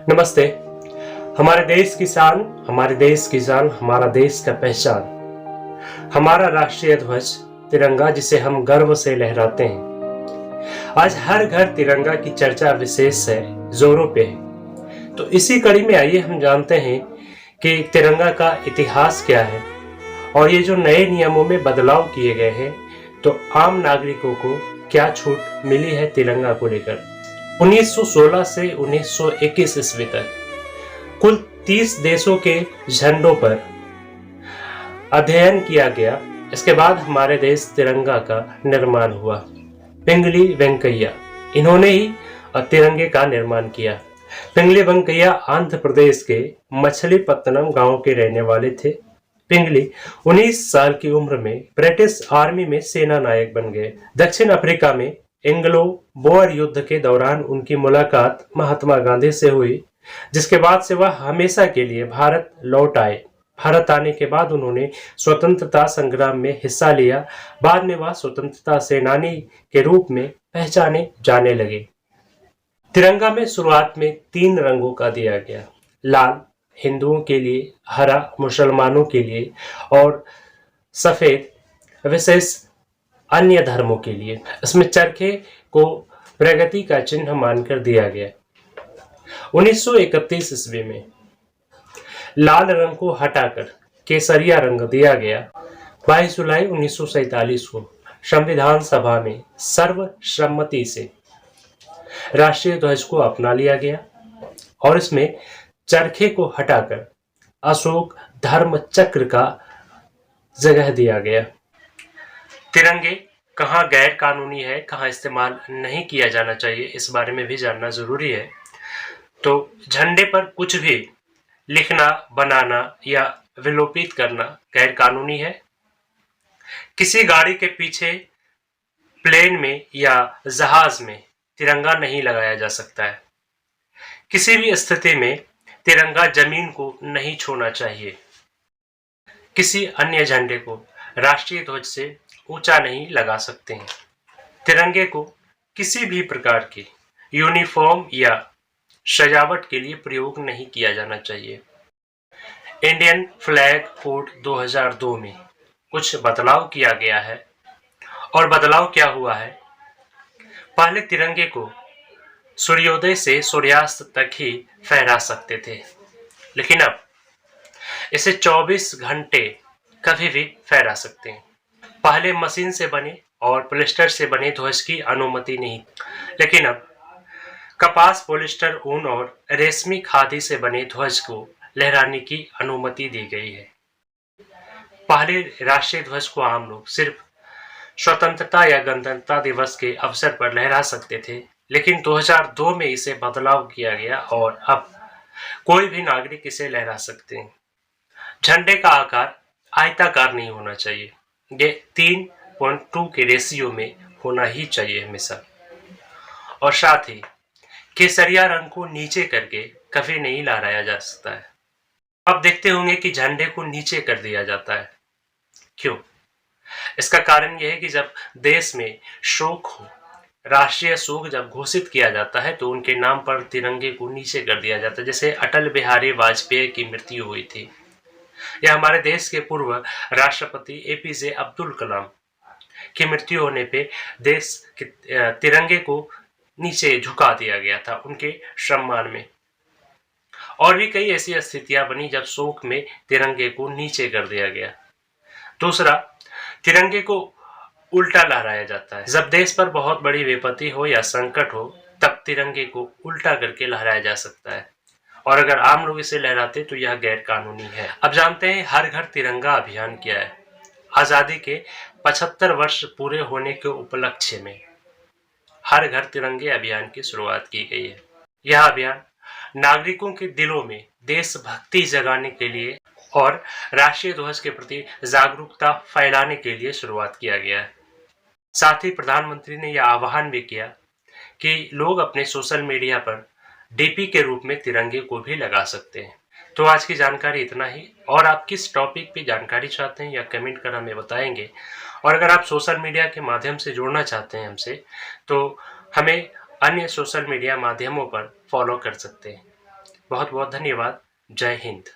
नमस्ते। हमारे देश की शान, हमारे देश की जान, हमारा देश का पहचान, हमारा राष्ट्रीय ध्वज तिरंगा, जिसे हम गर्व से लहराते हैं। आज हर घर तिरंगा की चर्चा विशेष है, जोरों पे है। तो इसी कड़ी में आइए हम जानते हैं कि तिरंगा का इतिहास क्या है और ये जो नए नियमों में बदलाव किए गए हैं, तो आम नागरिकों को क्या छूट मिली है तिरंगा को लेकर। 1916 से 1921 ईस्वी तक कुल 30 देशों के झंडों पर अध्ययन किया गया। इसके बाद हमारे देश तिरंगा का निर्माण हुआ। पिंगली वेंकैया, इन्होंने ही तिरंगे का निर्माण किया। पिंगली वेंकैया आंध्र प्रदेश के मछलीपत्तनम गांव के रहने वाले थे। पिंगली 19 साल की उम्र में ब्रिटिश आर्मी में सेना नायक बन गए। दक्षिण अफ्रीका में एंग्लो बोअर युद्ध के दौरान उनकी मुलाकात महात्मा गांधी से हुई, जिसके बाद से वह हमेशा के लिए भारत लौट आए। भारत आने के बाद उन्होंने स्वतंत्रता संग्राम में हिस्सा लिया। बाद में वह स्वतंत्रता सेनानी के रूप में पहचाने जाने लगे। तिरंगा में शुरुआत में 3 रंगों का दिया गया। लाल हिंदुओं के लिए, हरा मुसलमानों के लिए और सफेद विशेष अन्य धर्मों के लिए। इसमें चरखे को प्रगति का चिन्ह मानकर दिया गया। 1931 ईस्वी में लाल रंग को हटाकर केसरिया रंग दिया गया। 22 जुलाई 1947 को संविधान सभा में सर्वसम्मति से राष्ट्रीय ध्वज को अपना लिया गया और इसमें चरखे को हटाकर अशोक धर्म चक्र का जगह दिया गया। तिरंगे कहाँ गैर कानूनी है, कहाँ इस्तेमाल नहीं किया जाना चाहिए, इस बारे में भी जानना जरूरी है। तो झंडे पर कुछ भी लिखना, बनाना या विलोपित करना गैर कानूनी है। किसी गाड़ी के पीछे, प्लेन में या जहाज में तिरंगा नहीं लगाया जा सकता है। किसी भी स्थिति में तिरंगा जमीन को नहीं छूना चाहिए। किसी अन्य झंडे को राष्ट्रीय ध्वज से ऊंचा नहीं लगा सकते हैं। तिरंगे को किसी भी प्रकार की यूनिफॉर्म या सजावट के लिए प्रयोग नहीं किया जाना चाहिए। इंडियन फ्लैग कोड 2002 में कुछ बदलाव किया गया है। और बदलाव क्या हुआ है? पहले तिरंगे को सूर्योदय से सूर्यास्त तक ही फहरा सकते थे, लेकिन अब इसे 24 घंटे कभी भी फहरा सकते हैं। पहले मशीन से बने और पॉलिस्टर से बने ध्वज की अनुमति नहीं, लेकिन अब कपास, पॉलिस्टर, ऊन और रेशमी खादी से बने ध्वज को लहराने की अनुमति दी गई है। पहले राष्ट्रीय ध्वज को आम लोग सिर्फ स्वतंत्रता या गणतंत्रता दिवस के अवसर पर लहरा सकते थे, लेकिन 2002 में इसे बदलाव किया गया और अब कोई भी नागरिक इसे लहरा सकते हैं। झंडे का आकार आयताकार नहीं होना चाहिए, ये 3:2 के रेशियो में होना ही चाहिए हमेशा। और साथ ही केसरिया रंग को नीचे करके कभी नहीं लहराया जा सकता है। आप देखते होंगे कि झंडे को नीचे कर दिया जाता है। क्यों? इसका कारण यह है कि जब देश में शोक हो, राष्ट्रीय शोक जब घोषित किया जाता है, तो उनके नाम पर तिरंगे को नीचे कर दिया जाता है। जैसे अटल बिहारी वाजपेयी की मृत्यु हुई थी, या हमारे देश के पूर्व राष्ट्रपति एपीजे अब्दुल कलाम की मृत्यु होने पे देश के तिरंगे को नीचे झुका दिया गया था उनके सम्मान में। और भी कई ऐसी स्थितियां बनी जब शोक में तिरंगे को नीचे कर दिया गया। दूसरा, तिरंगे को उल्टा लहराया जाता है। जब देश पर बहुत बड़ी विपत्ति हो या संकट हो, तब तिरंगे को उल्टा करके लहराया जा सकता है, और अगर आम लोग इसे लहराते तो यह गैर कानूनी है। अब जानते हैं हर घर तिरंगा अभियान क्या है। आजादी के 75 वर्ष पूरे होने के उपलक्ष्य में हर घर तिरंगे अभियान की शुरुआत की गई है। यह अभियान नागरिकों के दिलों में देशभक्ति जगाने के लिए और राष्ट्रीय ध्वज के प्रति जागरूकता फैलाने के लिए शुरुआत किया गया है। साथ ही प्रधानमंत्री ने यह आह्वान भी किया कि लोग अपने सोशल मीडिया पर डीपी के रूप में तिरंगे को भी लगा सकते हैं। तो आज की जानकारी इतना ही। और आप किस टॉपिक पे जानकारी चाहते हैं या कमेंट कर हमें बताएंगे। और अगर आप सोशल मीडिया के माध्यम से जुड़ना चाहते हैं हमसे, तो हमें अन्य सोशल मीडिया माध्यमों पर फॉलो कर सकते हैं। बहुत बहुत धन्यवाद। जय हिंद।